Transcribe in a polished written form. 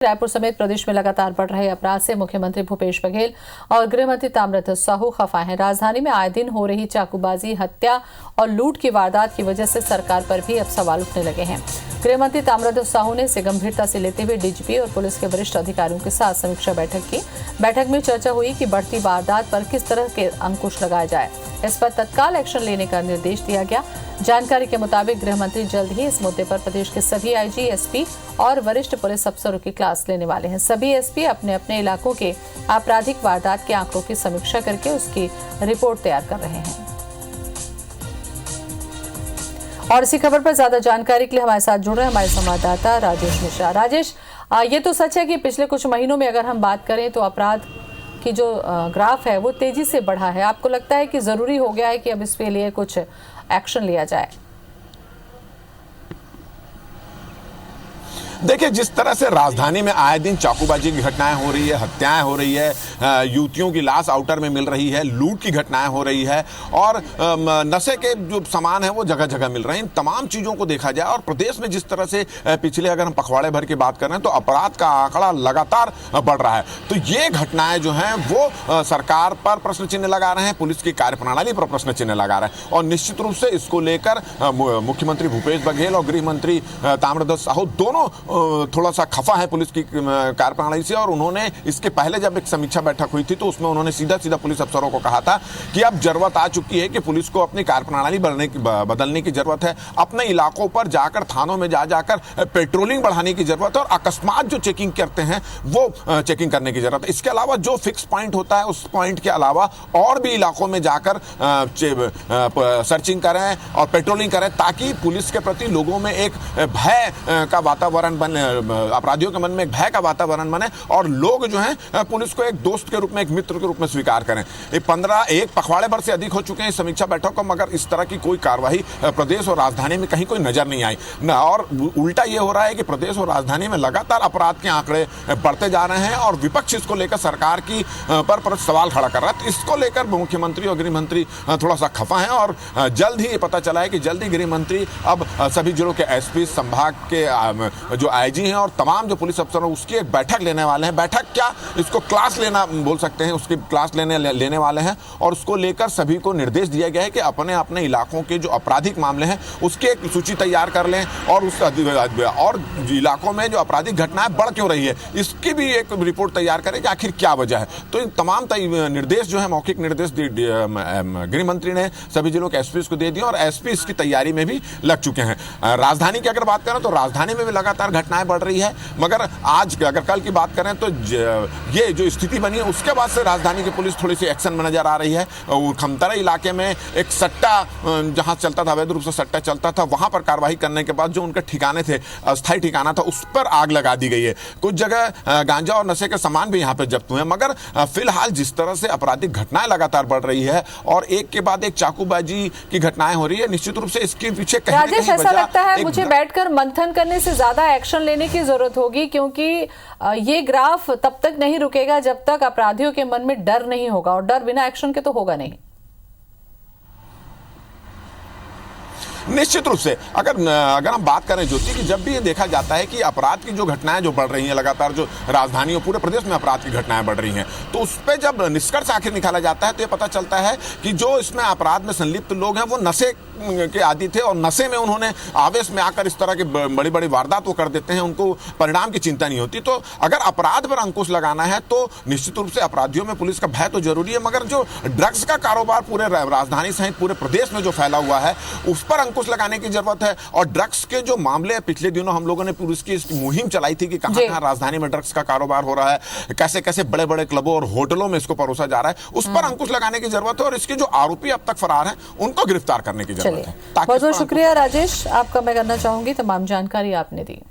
रायपुर समेत प्रदेश में लगातार बढ़ रहे अपराध से मुख्यमंत्री भूपेश बघेल और गृह मंत्री ताम्रध्वज साहू खफा हैं। राजधानी में आए दिन हो रही चाकूबाजी, हत्या और लूट की वारदात की वजह से सरकार पर भी अब सवाल उठने लगे हैं। गृह मंत्री ताम्रध्वज साहू ने इसे गंभीरता से लेते हुए डीजीपी और पुलिस के वरिष्ठ अधिकारियों के साथ समीक्षा बैठक की। बैठक में चर्चा हुई कि बढ़ती वारदात पर किस तरह के अंकुश लगाया जाए। इस पर तत्काल एक्शन लेने का निर्देश दिया गया। जानकारी के मुताबिक गृह मंत्री जल्द ही इस मुद्दे पर प्रदेश के सभी आईजी, एसपी और वरिष्ठ पुलिस अफसरों की क्लास लेने वाले हैं। सभी एसपी अपने अपने इलाकों के आपराधिक वारदात के आंकड़ों की समीक्षा करके उसकी रिपोर्ट तैयार कर रहे हैं। और इसी खबर पर ज्यादा जानकारी के लिए हमारे साथ जुड़ रहे हैं हमारे संवाददाता राजेश मिश्रा। राजेश, ये तो सच है कि पिछले कुछ महीनों में अगर हम बात करें तो अपराध की जो ग्राफ है वो तेजी से बढ़ा है। आपको लगता है कि जरूरी हो गया है कि अब इसके लिए कुछ एक्शन लिया जाए? देखिए, जिस तरह से राजधानी में आए दिन चाकूबाजी की घटनाएं हो रही है, हत्याएं हो रही है, युवतियों की लाश आउटर में मिल रही है, लूट की घटनाएं हो रही है और नशे के जो सामान है वो जगह जगह मिल रहे हैं। इन तमाम चीज़ों को देखा जाए और प्रदेश में जिस तरह से पिछले अगर हम पखवाड़े भर की बात कर रहे हैं तो अपराध का आंकड़ा लगातार बढ़ रहा है। तो ये घटनाएं जो हैं वो सरकार पर प्रश्न चिन्ह लगा रहे हैं, पुलिस की कार्यप्रणाली पर प्रश्न चिन्ह लगा रहे हैं और निश्चित रूप से इसको लेकर मुख्यमंत्री भूपेश बघेल और गृह मंत्री ताम्रध्वज साहू दोनों थोड़ा सा खफा है पुलिस की कार्यप्रणाली से। और उन्होंने इसके पहले जब एक समीक्षा बैठक हुई थी तो उसमें उन्होंने सीधा सीधा पुलिस अफसरों को कहा था कि अब जरूरत आ चुकी है कि पुलिस को अपनी कार्यप्रणाली बदलने की जरूरत है। अपने इलाकों पर जाकर, थानों में जाकर पेट्रोलिंग बढ़ाने की जरूरत है और अकस्मात जो चेकिंग करते हैं वो चेकिंग करने की जरूरत है। इसके अलावा जो फिक्स पॉइंट होता है उस पॉइंट के अलावा और भी इलाकों में जाकर सर्चिंग करें और पेट्रोलिंग करें ताकि पुलिस के प्रति लोगों में एक भय का वातावरण बने, अपराधियों के मन में एक भय का वातावरण बने और लोग जो हैं पुलिस को एक दोस्त के रूप में, एक मित्र के रूप में स्वीकार करें। एक पखवाड़े भर से अधिक हो चुके हैं इस समीक्षा बैठक को, मगर इस तरह की कोई कार्रवाई प्रदेश और राजधानी में कहीं कोई नजर नहीं आई और उल्टा ये हो रहा है कि प्रदेश और राजधानी में लगातार अपराध के आंकड़े बढ़ते जा रहे हैं और विपक्ष इसको लेकर सरकार की पर सवाल खड़ा कर रहा है। तो इसको लेकर मुख्यमंत्री और गृह मंत्री थोड़ा सा खफा है और जल्द ही ये पता चला है कि जल्द ही गृह मंत्री अब सभी जिलों के एसपी, संभाग के जो आईजी हैं और तमाम जो पुलिस अफसर हैं उसकी एक बैठक लेने वाले हैं। बैठक क्या, इसको क्लास लेना बोल सकते हैं, उसकी क्लास लेने वाले हैं और उसको लेकर सभी को निर्देश दिया गया है कि अपने अपने इलाकों के जो आपराधिक मामले हैं उसकी एक सूची तैयार कर लें और उस और इलाकों में जो आपराधिक घटनाएं बढ़ क्यों रही है इसकी भी एक रिपोर्ट तैयार करें कि आखिर क्या वजह है। तो इन तमाम निर्देश जो है, मौखिक निर्देश गृह मंत्री ने सभी जिलों के एसपी को दे दिए और एसपी इसकी तैयारी में भी लग चुके हैं। राजधानी की अगर बात करें तो राजधानी में भी लगातार घटनाएं बढ़ रही है, मगर आज अगर कल की बात करें तो ये जो स्थिति बनी है उसके बाद से राजधानी की पुलिस थोड़ी सी एक्शन में नजर आ रही है। खमतरा इलाके में एक सट्टा जहां चलता था, अवैध रूप से सट्टा चलता था, वहां पर कार्रवाई करने के बाद जो उनके ठिकाने थे, अस्थायी ठिकाना था, उस पर आग लगा दी गई है। कुछ जगह गांजा और नशे के सामान भी यहां पर जब्त हुए हैं, मगर फिलहाल जिस तरह से आपराधिक घटनाएं लगातार बढ़ रही है और एक के बाद एक चाकूबाजी की घटनाएं हो रही है, निश्चित रूप से इसके पीछे कहीं राजेश, ऐसा लगता है मुझे बैठकर मंथन करने से ज्यादा एक्शन लेने की जरूरत होगी, क्योंकि ये ग्राफ तब तक नहीं रुकेगा जब तक अपराधियों के मन में डर नहीं होगा और डर बिना एक्शन के तो होगा नहीं। निश्चित रूप से अगर हम बात करें ज्योति की, जब भी ये देखा जाता है कि अपराध की जो घटनाएं जो बढ़ रही हैं लगातार, जो राजधानी और पूरे प्रदेश में अपराध की घटनाएं बढ़ रही हैं, तो उस पर जब निष्कर्ष आखिर निकाला जाता है तो ये पता चलता है कि जो इसमें अपराध में संलिप्त लोग हैं वो नशे के आदी थे और नशे में उन्होंने आवेश में आकर इस तरह की बड़ी बड़ी वारदात वो कर देते हैं, उनको परिणाम की चिंता नहीं होती। तो अगर अपराध पर अंकुश लगाना है तो निश्चित रूप से अपराधियों में पुलिस का भय तो जरूरी है, मगर जो ड्रग्स का कारोबार पूरे राजधानी सहित पूरे प्रदेश में जो फैला हुआ है उस पर अंकुश लगाने की जरूरत है। और ड्रग्स के जो मामले पिछले दिनों हम लोगों ने पुलिस की मुहिम चलाई थी कि कहां राजधानी में ड्रग्स का कारोबार हो रहा है, कैसे कैसे बड़े बड़े क्लबों और होटलों में इसको परोसा जा रहा है, उस पर अंकुश लगाने की जरूरत है और इसके जो आरोपी अब तक फरार हैं उनको गिरफ्तार करने की जरूरत है। बहुत बहुत शुक्रिया राजेश, आपका मैं करना चाहूंगी, तमाम जानकारी आपने दी।